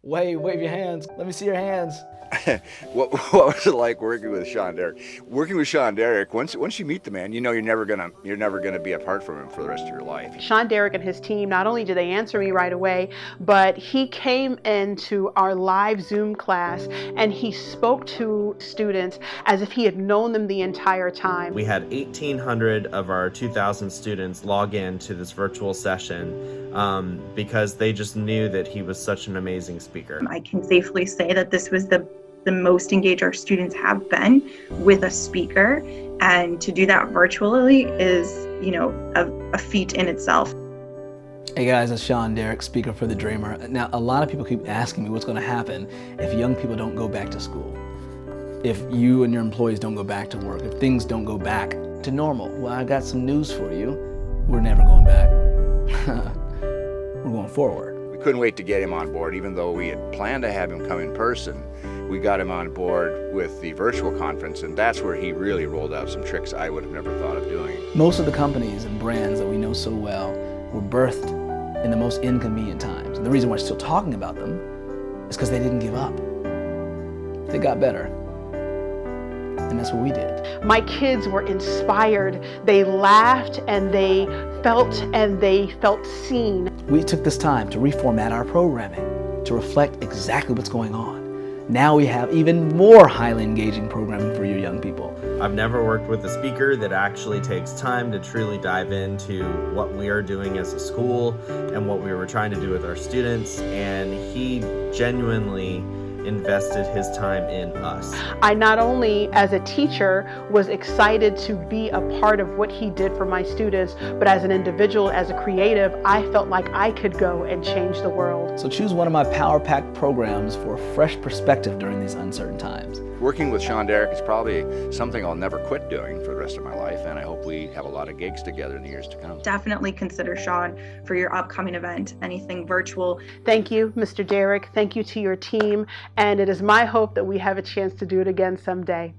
Wave your hands. Let me see your hands. What was it like working with Shaun Derik? Working with Shaun Derik, once you meet the man, you know you're never gonna be apart from him for the rest of your life. Shaun Derik and his team, not only did they answer me right away, but he came into our live Zoom class and he spoke to students as if he had known them the entire time. We had 1,800 of our 2,000 students log in to this virtual session because they just knew that he was such an amazing speaker. I can safely say that this was the most engaged our students have been with a speaker, and to do that virtually is, a feat in itself. Hey guys, it's Shaun Derik, speaker for The Dreamer. Now, a lot of people keep asking me what's going to happen if young people don't go back to school, if you and your employees don't go back to work, if things don't go back to normal. Well, I got some news for you. We're never going back. We're going forward. We couldn't wait to get him on board, even though we had planned to have him come in person. We got him on board with the virtual conference, and that's where he really rolled out some tricks I would have never thought of doing. Most of the companies and brands that we know so well were birthed in the most inconvenient times. And the reason why we're still talking about them is because they didn't give up. They got better. And that's what we did. My kids were inspired. They laughed and they felt seen. We took this time to reformat our programming to reflect exactly what's going on. Now we have even more highly engaging programming for you young people. I've never worked with a speaker that actually takes time to truly dive into what we are doing as a school and what we were trying to do with our students, and he genuinely invested his time in us. I not only, as a teacher, was excited to be a part of what he did for my students, but as an individual, as a creative, I felt like I could go and change the world. So choose one of my power-packed programs for a fresh perspective during these uncertain times. Working with Shaun Derik is probably something I'll never quit doing for the rest of my life, and I hope we have a lot of gigs together in the years to come. Definitely consider Shaun for your upcoming event, anything virtual. Thank you, Mr. Derik. Thank you to your team. And it is my hope that we have a chance to do it again someday.